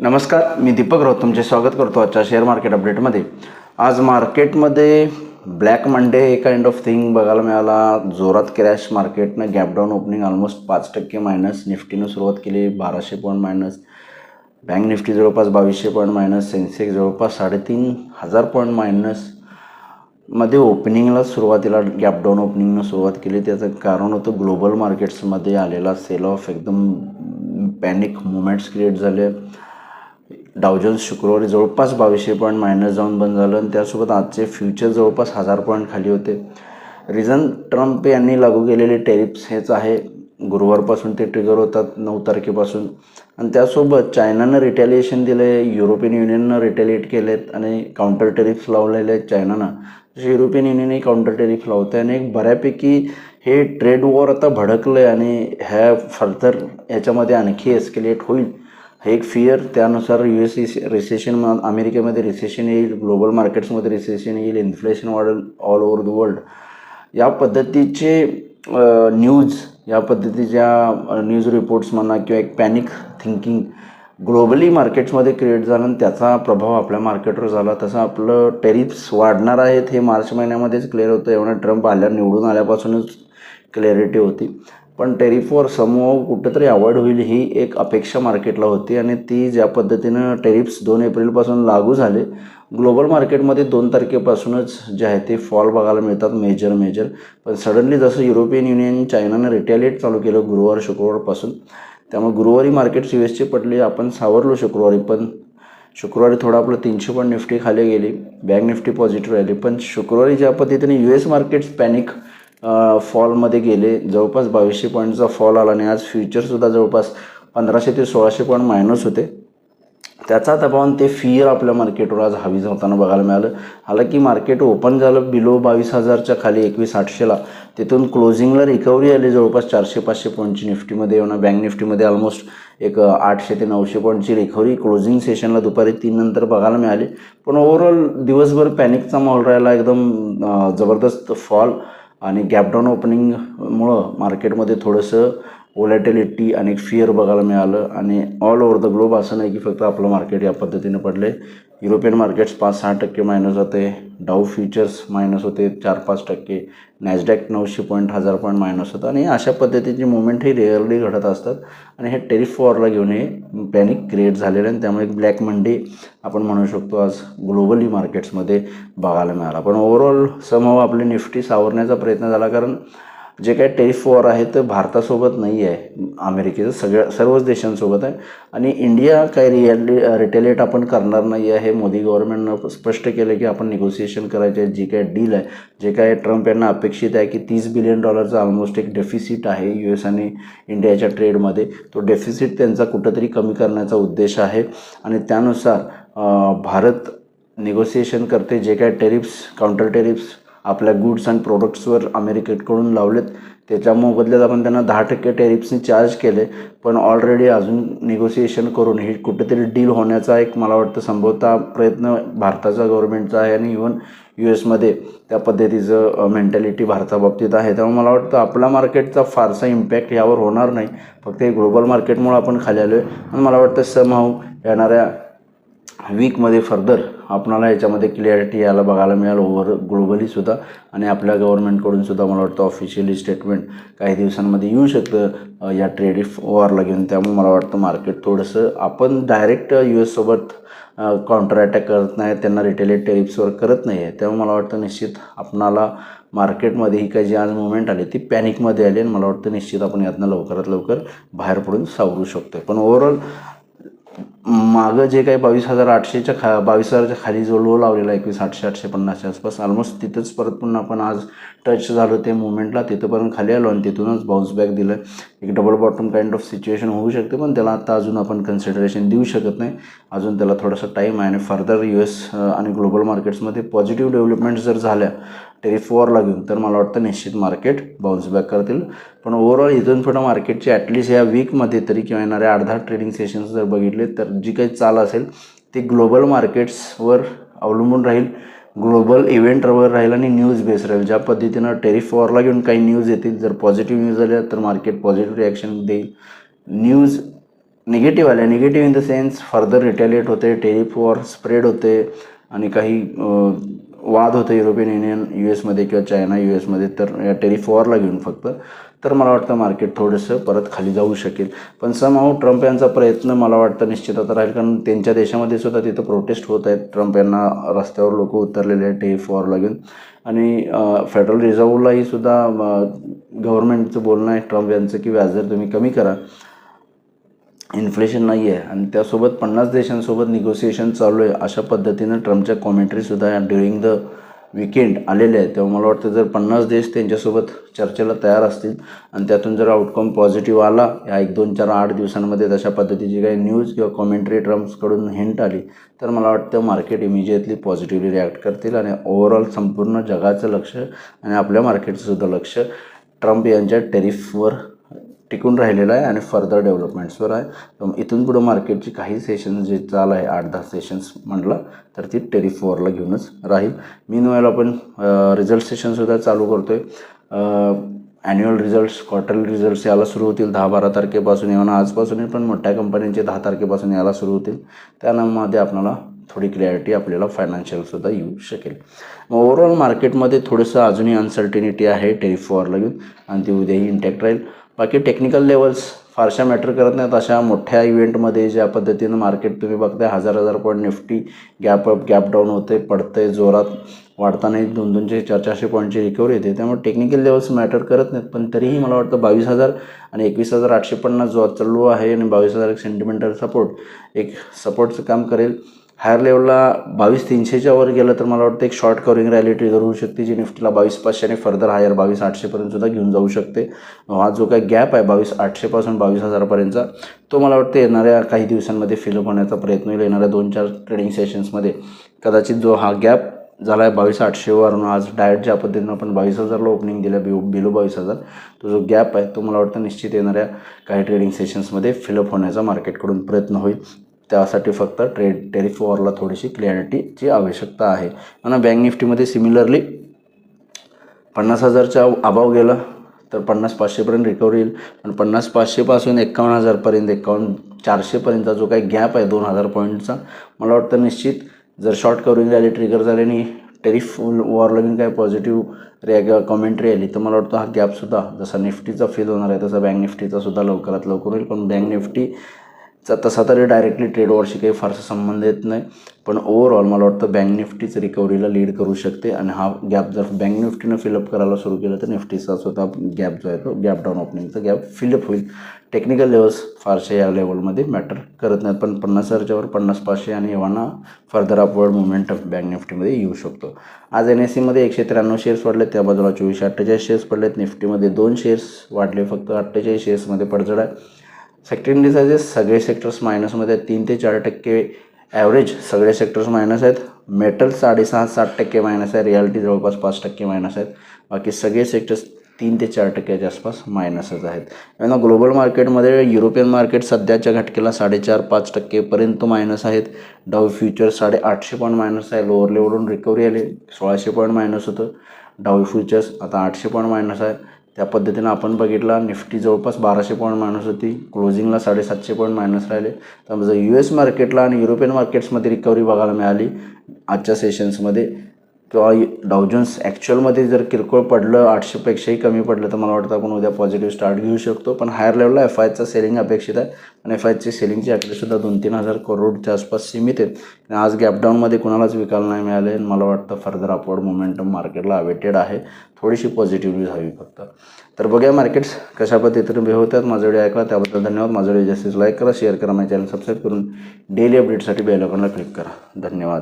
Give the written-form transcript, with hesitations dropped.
नमस्कार, मी दीपक राऊत तुमचे स्वागत करतो आजच्या शेअर मार्केट अपडेटमध्ये. आज मार्केटमध्ये ब्लॅक मंडे हे काइंड ऑफ थिंग बघायला मिळाला. जोरात क्रॅश, मार्केटनं gap down opening almost 5% minus. निफ्टीनं सुरुवात केली 1200 पॉईंट मायनस, बँक निफ्टी जवळपास 2200 पॉईंट मायनस, सेन्सेक्स जवळपास 3500 पॉईंट मायनस मध्ये ओपनिंगला सुरुवातीला गॅप डाऊन ओपनिंगनं सुरुवात केली. त्याचं कारण होतं ग्लोबल मार्केट्समध्ये आलेला सेल ऑफ. एकदम पॅनिक मुवमेंट्स क्रिएट झाले. डाव जोन्स शुक्रवारी जवळपास 2200 पॉईंट मायनस जाऊन बंद झालं आणि त्यासोबत आजचे फ्युचर जवळपास 1000 पॉईंट खाली होते. रिझन ट्रम्प यांनी लागू केलेले टेरिफ्स हेच आहे. गुरुवारपासून ते ट्रिगर होतात 9 तारखेपासून. आणि त्यासोबत चायनानं रिटॅलिएशन दिलं आहे, युरोपियन युनियननं रिटॅलिएट केलेत आणि काउंटर टेरिफ्स लावलेले आहेत चायनानं. जसे युरोपियन युनियनही काउंटर टेरिफ लावतं आहे आणि एक बऱ्यापैकी हे ट्रेड वॉर आता भडकलं आहे आणि ह्या फर्दर ह्याच्यामध्ये आणखी एस्केलेट होईल हे एक फिअर. त्यानुसार रिसेशन, अमेरिकेमध्ये रिसेशन येईल, ग्लोबल मार्केट्समध्ये रिसेशन येईल, इन्फ्लेशन वाढेल ऑल ओव्हर द वर्ल्ड. या पद्धतीचे या पद्धतीच्या न्यूज रिपोर्ट्स म्हणा किंवा एक पॅनिक थिंकिंग ग्लोबली मार्केट्समध्ये क्रिएट झालं आणि त्याचा प्रभाव आपल्या मार्केटवर झाला. तसं आपलं टेरिफ्स वाढणार आहेत हे मार्च महिन्यामध्येच क्लिअर होतं. एवढं ट्रम्प निवडून आल्यापासूनच क्लॅरिटी होती. पण टेरिफवर समूह कुठंतरी अवॉइड होईल ही एक अपेक्षा मार्केटला होती आणि ती ज्या पद्धतीनं टेरिफ्स 2 एप्रिलपासून लागू झाले, ग्लोबल मार्केटमध्ये 2 तारखेपासूनच जे आहे ते फॉल बघायला मिळतात मेजर. पण सडनली जसं युरोपियन युनियन चायनानं रिटॅलिएट चालू केलं शुक्रवारपासून, त्यामुळे गुरुवारी मार्केट्स यूएसचे पडले. आपण सावरलो शुक्रवारी, पण शुक्रवारी थोडं आपलं 300 पॉईंट निफ्टी खाली गेली, बँक निफ्टी पॉझिटिव्ह राहिली. पण शुक्रवारी ज्या पद्धतीने US मार्केट्स पॅनिक फॉलमध्ये गेले, जवळपास 2200 पॉईंटचा फॉल आला आणि आज फ्युचरसुद्धा जवळपास 1500 ते 1600 पॉईंट मायनस होते. त्याचा दबाव ते फिअर आपल्या मार्केटवर आज हावी होताना बघायला मिळालं. हालाकी मार्केट ओपन झालं बिलो 22,000च्या खाली 21,800ला. तिथून क्लोजिंगला रिकव्हरी आली जवळपास 400-500 पॉईंटची निफ्टीमध्ये येऊन. बँक निफ्टीमध्ये ऑलमोस्ट एक 800 ते 900 पॉईंटची रिकव्हरी क्लोजिंग सेशनला दुपारी 3 नंतर बघायला मिळाली. पण ओव्हरऑल दिवसभर पॅनिकचा माहोल राहिला, एकदम जबरदस्त फॉल आणि गॅपडाऊन ओपनिंगमुळं मार्केटमध्ये थोडंसं व्होलॅटिलिटी आणि फिअर बघायला मिळालं. आणि ऑल ओव्हर द ग्लोब असं नाही की फक्त आपलं मार्केट या पद्धतीनं पडले. युरोपियन मार्केट्स 5-6% मायनस होते, डाऊ फ्युचर्स मायनस होते 4-5%, नॅसडॅक 900 पॉईंट 1000 पॉईंट मायनस होतं. आणि अशा पद्धतीची मुवमेंट ही रेअरली घडत असतात आणि हे टेरिफ वॉरला घेऊन हे पॅनिक क्रिएट झालेलं आहे. त्यामुळे ब्लॅक मंडे आपण म्हणू शकतो आज ग्लोबली मार्केट्समध्ये बघायला मिळाला. पण ओव्हरऑल समहाऊ आपली निफ्टी सावरण्याचा प्रयत्न झाला, कारण जे काही टेरिफ वॉर आहे तर भारतासोबत नाही आहे, अमेरिकेचं सर्वच देशांसोबत आहे. आणि इंडिया काही रिटेलिएट आपण करणार नाही आहे. मोदी गव्हर्नमेंटनं स्पष्ट केलं की आपण निगोसिएशन करायचे आहे. जी काही डील आहे, जे काय ट्रम्प यांना अपेक्षित आहे की $30 बिलियन ऑलमोस्ट एक डेफिसिट आहे US आणि इंडियाच्या ट्रेडमध्ये, तो डेफिसिट त्यांचा कुठंतरी कमी करण्याचा उद्देश आहे. आणि त्यानुसार भारत निगोसिएशन करते. जे काय टेरिफ्स, काउंटर टेरिफ्स आपल्या गुड्स अँड प्रोडक्ट्सवर अमेरिकेकडून लावलेत, त्याच्या मोबदल्यात आपण त्यांना 10% टेरिफ्सनी चार्ज केले. पण ऑलरेडी अजून निगोसिएशन करून ही कुठेतरी डील होण्याचा एक मला वाटतं संभवतः प्रयत्न भारताचा गव्हर्नमेंटचा आहे आणि इव्हन USमध्ये त्या पद्धतीचं मेंटॅलिटी भारताबाबतीत आहे. त्यामुळे मला वाटतं आपल्या मार्केटचा फारसा इम्पॅक्ट यावर होणार नाही. फक्त हे ग्लोबल मार्केटमुळे आपण खाली आलो आहे. आणि मला वाटतं समहाऊ येणाऱ्या वीकमध्ये फर्दर आपणाला याच्यामध्ये क्लिअरिटी यायला बघायला मिळालं ओव्हर ग्लोबलीसुद्धा. आणि आपल्या गव्हर्नमेंटकडून सुद्धा मला वाटतं ऑफिशियली स्टेटमेंट काही दिवसांमध्ये येऊ शकतं या ट्रेडिफ वॉरला घेऊन. त्यामुळे मला वाटतं मार्केट थोडंसं, आपण डायरेक्ट US सोबत काउंटर अटॅक करत नाही, त्यांना रिटेलिएट टेरिफ्सवर करत नाही आहे. त्यामुळे मला वाटतं निश्चित आपणाला मार्केटमध्ये ही काही जी आज मुवमेंट आली ती पॅनिकमध्ये आली आणि मला वाटतं निश्चित आपण यातनं लवकरात लवकर बाहेर पडून सावरू शकतो. पण ओव्हरऑल मागं जे काही 22,000च्या खाली जो लो लावलेला 21,850च्या आसपास, ऑलमोस्ट तिथंच परत पुन्हा आपण आज टच झालो ते मुवमेंटला, तिथंपर्यंत खाली आलो आणि तिथूनच बाउन्स बॅक दिलं. एक double bottom kind of situation होऊ शकते, पण त्याला आता अजून आपण कन्सिडरेशन देऊ शकत नाही. अजून त्याला थोडासा टाईम आहे आणि फर्दर US आणि ग्लोबल मार्केट्समध्ये पॉझिटिव्ह डेव्हलपमेंट्स जर झाल्या टेरिफ वॉरला घेऊन तर मला वाटतं निश्चित मार्केट बाउन्स बॅक करतील. पण ओव्हरऑल इथून पुढं मार्केटची ॲटलिस्ट या वीकमध्ये तरी किंवा येणाऱ्या 8-10 ट्रेडिंग सेशन्स जर बघितले तर जी काही चाल असेल ती ग्लोबल मार्केट्सवर अवलंबून राहील, ग्लोबल इव्हेंटवर राहील आणि न्यूज बेस राहील. ज्या पद्धतीनं टेरिफ वॉरला घेऊन काही न्यूज येतील, जर पॉझिटिव्ह न्यूज आल्या तर मार्केट पॉझिटिव्ह रिॲक्शन देईल. न्यूज निगेटिव्ह आले. Negative in the sense further retaliate होते, टेरिफ वॉर स्प्रेड होते आणि काही वाद होते युरोपियन युनियन US मध्ये किंवा चायना US मध्ये. तर या टेरिफ वॉरला घेऊन फक्त तर मला वाटतं मार्केट थोडंसं परत खाली जाऊ शकेल. पण समहाऊ ट्रम्प यांचा प्रयत्न मला वाटतं निश्चित आता राहील, कारण त्यांच्या देशामध्ये सुद्धा तिथं प्रोटेस्ट होत आहेत. ट्रम्प यांना रस्त्यावर लोक उतरलेले आहेत टेरिफ वॉरला घेऊन. आणि फेडरल रिझर्व्हलाही सुद्धा गव्हर्नमेंटचं बोलणं आहे ट्रम्प यांचं की व्याजदर तुम्ही कमी करा, इन्फ्लेशन नाही आहे. आणि त्यासोबत 50 देशांसोबत निगोसिएशन चालू आहे अशा पद्धतीनं ट्रम्पच्या कॉमेंट्रीसुद्धा ड्युरिंग द वीकेंड आलेले आहेत. तेव्हा मला वाटतं जर 50 देश त्यांच्यासोबत चर्चेला तयार असतील आणि त्यातून जर आउटकम पॉझिटिव्ह आला या 1, 2, 4, 8 दिवसांमध्ये तशा पद्धतीची काही न्यूज किंवा कॉमेंट्री ट्रम्प्सकडून हिंट आली तर मला वाटतं मार्केट इमिजिएटली पॉझिटिव्हली रिॲक्ट करतील आणि ओव्हरऑल संपूर्ण जगाचं लक्ष आणि आपल्या मार्केटचंसुद्धा लक्ष ट्रम्प यांच्या टेरिफवर टिकून राहिलेलं आहे आणि फर्दर डेव्हलपमेंट्सवर आहे. तर इथून पुढं मार्केटची काही सेशन्स जे चालू आहे 8-10 सेशन्स म्हटलं तर ती टेरिफ वॉरला घेऊनच राहील. मीनवाईल आपण रिझल्ट सेशनसुद्धा चालू करतो आहे. ॲन्युअल रिझल्ट्स, क्वार्टरली रिझल्ट्स यायला सुरू होतील 10-12 तारखेपासून. येऊन आजपासून पण मोठ्या कंपन्यांचे 10 तारखेपासून यायला सुरू होतील. त्यामध्ये आपल्याला थोडी क्लॅरिटी आपल्याला फायनान्शियलसुद्धा येऊ शकेल. मग ओव्हरऑल मार्केटमध्ये थोडंसं अजूनही अनसर्टिनिटी आहे टेरिफ वॉरला घेऊन आणि ती उद्याही इंटॅक्ट राहील. बाकी टेक्निकल लेवल्स फारशा मॅटर करत नाहीत. अशा मोठ्या इव्हेंटमध्ये ज्या पद्धतीनं मार्केट तुम्ही बघताय 1000 point Nifty gap up gap down होते, पडतंय जोरात, वाढतानाही 200-400 पॉईंटची रिकव्हरी येते. त्यामुळे टेक्निकल लेवल्स मॅटर करत नाहीत. पण तरीही मला वाटतं 22,000 आणि 21,850 जो चालू आहे आणि 22,000 एक सेंटिमेंटल सपोर्ट एक सपोर्टचं काम करेल. हायर लेवलला 22,300च्या वर गेलं तर मला वाटतं एक शॉर्ट कव्हरिंग रॅली ट्रिगर होऊ शकते जी निफ्टीला 22,500 आणि फर्दर हायर 22,800पर्यंत सुद्धा घेऊन जाऊ शकते. हा जो काही गॅप आहे 22,800पासून 22,000पर्यंतचा तो मला वाटतं येणाऱ्या काही दिवसांमध्ये फिलअप होण्याचा प्रयत्न होईल. येणाऱ्या 2-4 ट्रेडिंग सेशन्समध्ये कदाचित जो हा गॅप झाला आहे 22,800वरून आज डायरेक्ट ज्या पद्धतीनं आपण 22,000ला ओपनिंग दिलं बिलो 22,000 तो जो गॅप आहे तो मला वाटतं निश्चित येणाऱ्या काही ट्रेडिंग सेशन्समध्ये फिलअप होण्याचा मार्केटकडून प्रयत्न होईल. त्यासाठी फक्त टेरिफ वॉरला थोडीशी क्लॅरिटीची आवश्यकता आहे. आणि बँक निफ्टीमध्ये सिमिलरली 50,000च्या अबाव गेलं तर 50,500पर्यंत रिकव्हरी येईल. आणि 50,500पासून 51,000पर्यंत 51,400पर्यंतचा जो काही गॅप आहे 2,000 पॉईंटचा मला वाटतं निश्चित जर शॉर्ट कव्हरिंग रॅली ट्रिगर झाली आणि टेरिफ वॉरला घेऊन काही पॉझिटिव्ह कॉमेंट्री आली तर मला वाटतं हा गॅपसुद्धा जसा निफ्टीचा फील होणार आहे तसा बँक निफ्टीचा सुद्धा लवकरात लवकर होईल. पण बँक निफ्टीचा तसा तरी डायरेक्टली ट्रेडवरशी काही फारसा संबंध येत नाही. पण ओव्हरऑल मला वाटतं बँक निफ्टीच रिकव्हरीला लीड करू शकते आणि हा गॅप जर बँक निफ्टीनं फिलअप करायला सुरू केलं तर निफ्टीचा स्वतः गॅप जो आहे तो गॅप डाऊन ओपनिंगचा गॅप फिलअप होईल. टेक्निकल लेवल्स फारसे या लेवलमध्ये मॅटर करत नाहीत. पण 50,000च्या वर 50,500 आणि एव्हाना फर्दर अपवर्ड मुवमेंट बँक निफ्टीमध्ये येऊ शकतो. आज NSEमध्ये 193 शेअर्स वाढले, त्या बाजूला 2448 शेअर्स पडलेत. निफ्टीमध्ये 2 शेअर्स वाढले, फक्त 48 शेअर्समध्ये पडझड आहे. सेक्टर इंडिसायझेस सगळे सेक्टर्स मायनसमध्ये आहेत. 3 ते 4% ॲव्हरेज सगळे सेक्टर्स मायनस आहेत. मेटल 6.5-7% मायनस आहे. रियालिटी जवळपास 5% मायनस आहेत. बाकी सगळे सेक्टर्स 3 ते 4%च्या आसपास मायनसच आहेत. यांना ग्लोबल मार्केटमध्ये युरोपियन मार्केट सध्याच्या घटकेला 4.5-5%पर्यंत मायनस आहेत. डाऊ फ्युचर्स 850 पॉईंट मायनस आहे. लोअर लेवलवरून रिकव्हरी आली, 1600 पॉईंट मायनस होतं. डाऊ फ्युचर्स आता 800 पॉईंट मायनस आहे. त्या पद्धतीनं आपण बघितला निफ्टी जवळपास 1200 पॉईंट मायनस होती, क्लोजिंगला 750 पॉईंट मायनस राहिले. त्यामुळे US मार्केटला आणि युरोपियन मार्केट्समध्ये रिकव्हरी बघायला मिळाली आजच्या सेशन्समध्ये. किंवा डाऊ जोन्स ॲक्च्युअलमध्ये जर किरकोळ पडलं 800पेक्षाही कमी पडलं तर मला वाटतं आपण उद्या पॉझिटिव्ह स्टार्ट घेऊ शकतो. पण हायर लेवलला FIचा सेलिंग अपेक्षित आहे आणि FIची सेलिंगची आकडेसुद्धा 2-3 हजार करोडच्या आसपास सीमित आहेत. आज गॅपडाऊनमध्ये कुणालाच विकायला नाही मिळाले आणि मला वाटतं फर्दर अपवर्ड मोमेंटम मार्केटला अवेटेड आहे. थोडीशी पॉझिटिव्हली हवी फक्त. तर बघूया मार्केट्स कशा पद्धतीने बिहेव होतात. माझा व्हिडिओ ऐकला त्याबद्दल धन्यवाद. माझा व्हिडिओ जास्तीत लाईक करा, शेअर करा, माझ्या चॅनल सबस्क्राईब करून डेली अपडेटसाठी बेल आयकॉनला क्लिक करा. धन्यवाद.